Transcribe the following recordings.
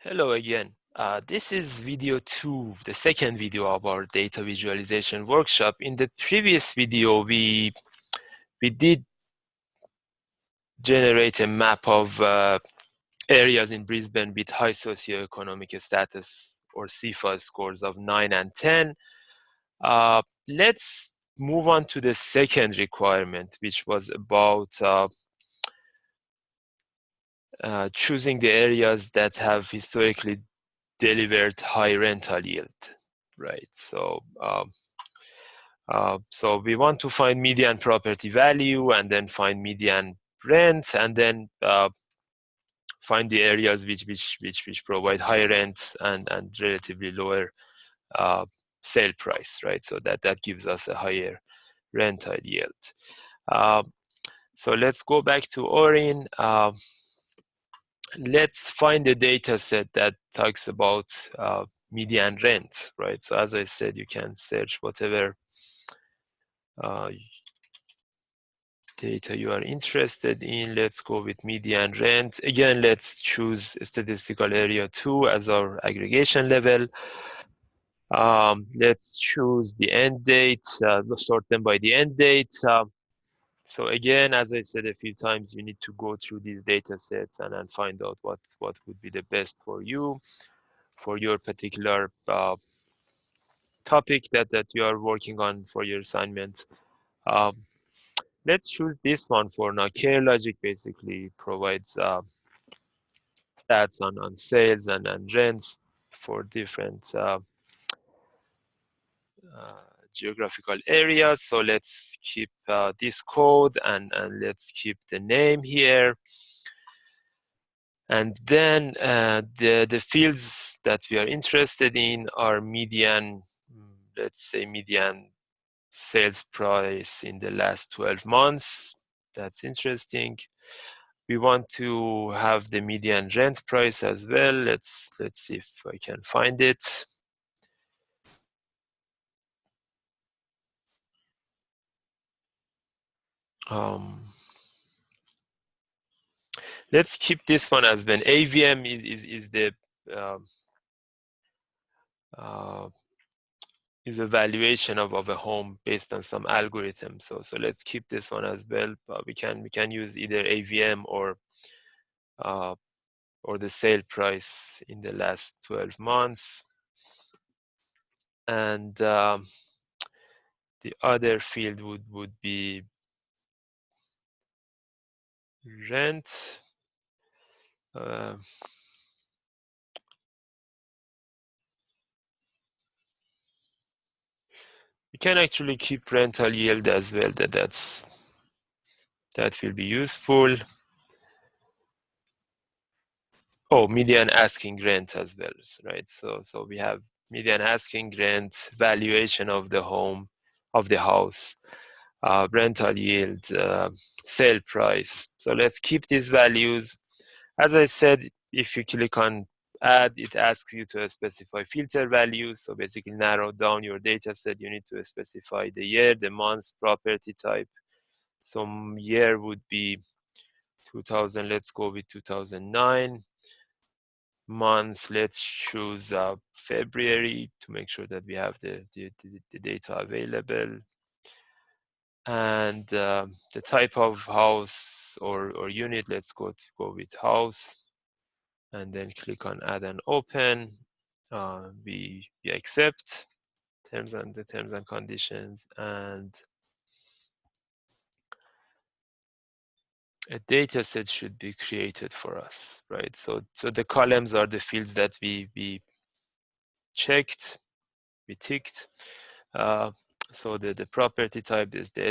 Hello again. This is video 2, the second video of our data visualization workshop. In the previous video, we did generate a map of areas in Brisbane with high socioeconomic status or CFA scores of 9 and 10. Let's move on to the second requirement, which was about choosing the areas that have historically delivered high rental yield, right? So we want to find median property value and then find median rent, and then find the areas which provide high rent and relatively lower sale price, right? So that gives us a higher rental yield. So let's go back to AURIN. Let's find a data set that talks about median rent, right? So as I said, you can search whatever data you are interested in. Let's go with median rent. Again, let's choose statistical area 2 as our aggregation level. Let's choose the end date, sort them by the end date. So again, as I said a few times, you need to go through these data sets and then find out what would be the best for you, for your particular topic that you are working on for your assignment. Let's choose this one for now. CareLogic basically provides stats on sales and rents for different geographical areas. So let's keep this code and let's keep the name here. And then the fields that we are interested in are median, let's say median sales price in the last 12 months. That's interesting. We want to have the median rent price as well. Let's see if I can find it. Let's keep this one as when AVM is the is a valuation of a home based on some algorithm. So let's keep this one as well. But we can use either AVM or the sale price in the last 12 months. And the other field would be rent. You can actually keep rental yield as well. That will be useful. Oh, median asking rent as well, right? So we have median asking rent, valuation of the home, of the house, rental yield, sale price. So let's keep these values. As I said, if you click on add, it asks you to specify filter values. So basically narrow down your data set. You need to specify the year, the month, property type. Some year would be 2000, let's go with 2009. Months, let's choose February to make sure that we have the data available. And the type of house or unit, let's go with house, and then click on add and open. We accept terms and conditions, and a data set should be created for us, right? So the columns are the fields that we checked, we ticked. So the property type is the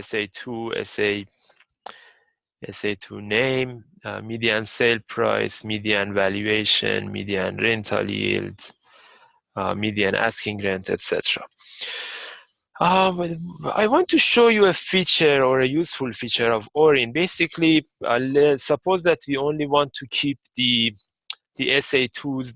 SA2 name, median sale price, median valuation, median rental yield, median asking rent, etc. I want to show you a feature or a useful feature of AURIN. Basically, suppose that we only want to keep the SA2s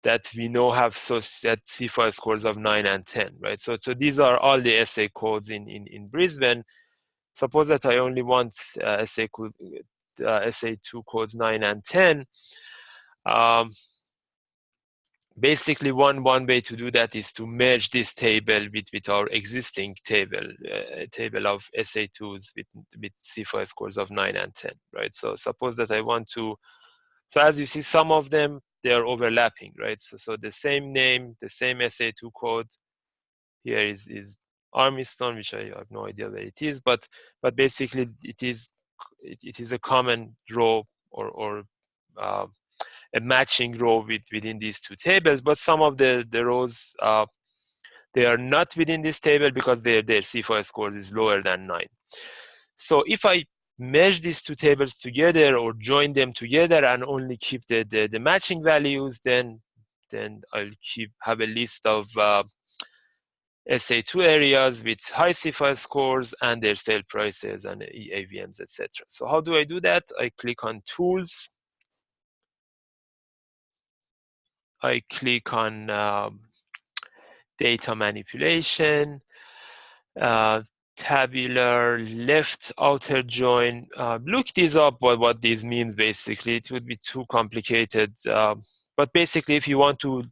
that we know have that CFA scores of 9 and 10, right? So these are all the SA codes in Brisbane. Suppose that I only want SA code, SA2 codes 9 and 10. Basically, one way to do that is to merge this table with our existing table, table of SA2s with CFA scores of 9 and 10, right? So suppose that I want to, so as you see, some of them, they are overlapping, right? So the same name, the same SA2 code, here is Armiston, which I have no idea where it is, but basically it is a common row or a matching row within these two tables, but some of the rows, they are not within this table because their CFA score is lower than 9. So if I merge these two tables together or join them together and only keep the matching values, then I'll have a list of SA2 areas with high CFA scores and their sale prices and AVMs, etc. So how do I do that? I click on Tools. I click on Data Manipulation, Tabular, Left Outer Join. Look these up, what this means basically. It would be too complicated. But basically, if you want to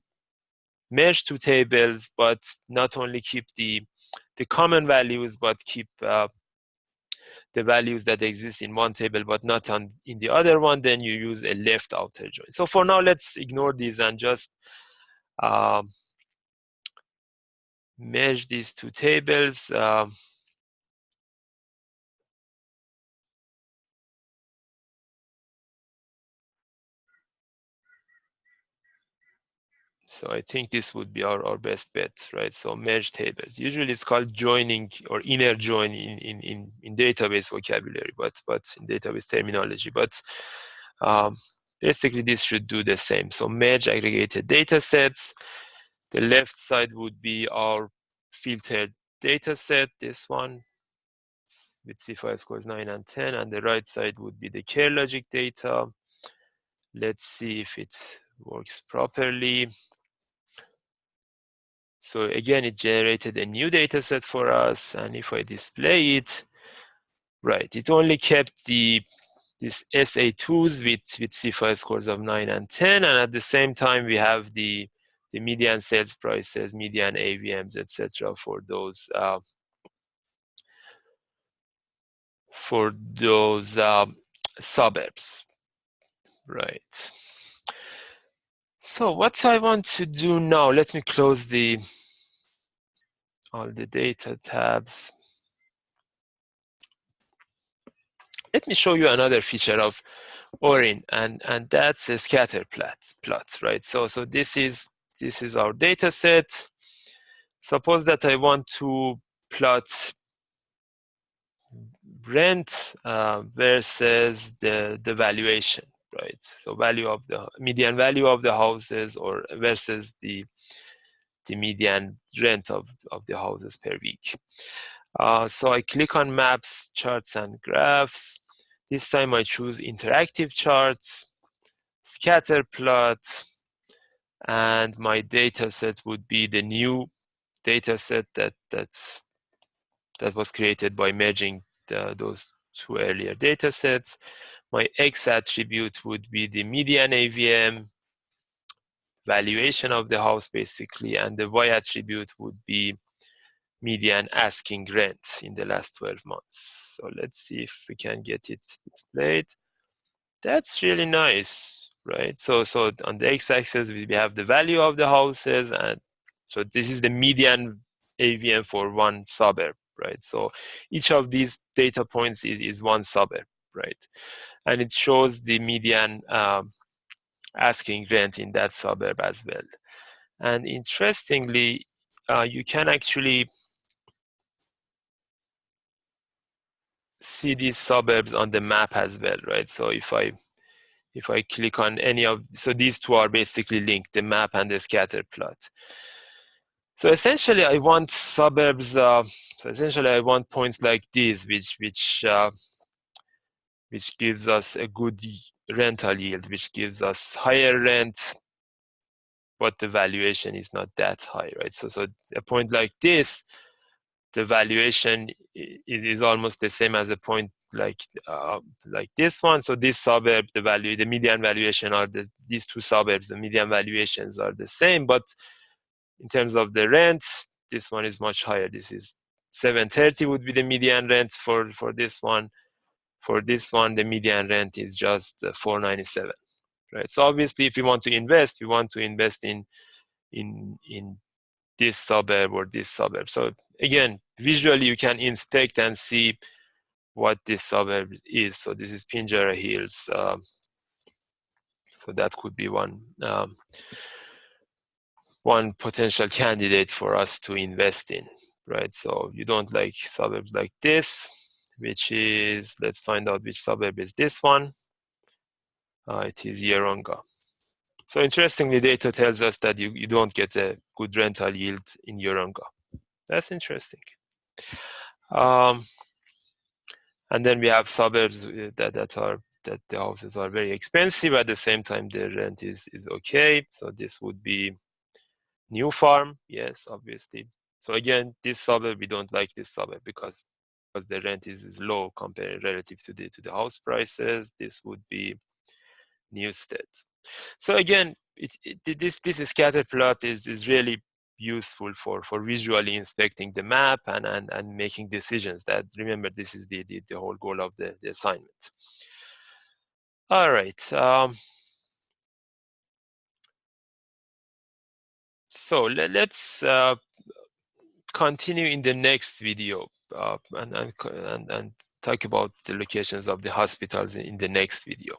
merge two tables, but not only keep the common values, but keep the values that exist in one table, but not in the other one, then you use a left outer join. So for now, let's ignore these and just merge these two tables. So I think this would be our best bet, right? So merge tables. Usually it's called joining or inner join in database vocabulary, but in database terminology. But basically this should do the same. So merge aggregated data sets. The left side would be our filtered data set, this one, with CFA scores 9 and 10, and the right side would be the care logic data. Let's see if it works properly. So again, it generated a new data set for us, and if I display it, right, it only kept these SA2s with CFA scores of 9 and 10, and at the same time we have the median sales prices, median AVMs, etc. for those suburbs, right? So what I want to do now, let me close all the data tabs. Let me show you another feature of AURIN, and that's a scatter plot, right? So this is our data set. Suppose that I want to plot rent versus the valuation, right? So value of the median value of the houses or versus the median rent of the houses per week. So I click on Maps, Charts, and Graphs. This time I choose Interactive Charts, Scatter Plot, and my data set would be the new data set that was created by merging those two earlier data sets. My X attribute would be the median AVM, valuation of the house basically, and the Y attribute would be median asking rent in the last 12 months. So let's see if we can get it displayed. That's really nice, right? So on the x-axis we have the value of the houses, and so this is the median AVM for one suburb, right? So each of these data points is one suburb, right? And it shows the median asking rent in that suburb as well. And interestingly, you can actually see these suburbs on the map as well, right? So if I click on any of, so these two are basically linked, the map and the scatter plot. So essentially I want suburbs, so essentially I want points like these, which gives us a good rental yield, which gives us higher rent, but the valuation is not that high, right? So a point like this, the valuation is almost the same as a point like this one. So this suburb, the median valuation are these two suburbs, the median valuations are the same, but in terms of the rent, this one is much higher. This is 730 would be the median rent for this one. For this one, the median rent is just 497, right? So obviously, if we want to invest, we want to invest in this suburb or this suburb. So again, visually, you can inspect and see what this suburb is. So this is Pinjara Hills. So that could be one potential candidate for us to invest in, right? So you don't like suburbs like this, which is, let's find out which suburb is this one. It is Yeronga. So interestingly, data tells us that you don't get a good rental yield in Yeronga. That's interesting. And then we have suburbs that the houses are very expensive. At the same time, the rent is okay. So this would be New Farm, yes, obviously. So again, this suburb, we don't like this suburb because the rent is low compared relative to the house prices. This would be Newstead. So again, this scatter plot is really useful for visually inspecting the map and making decisions. That, remember, this is the whole goal of the assignment. All right. So let's continue in the next video and talk about the locations of the hospitals in the next video.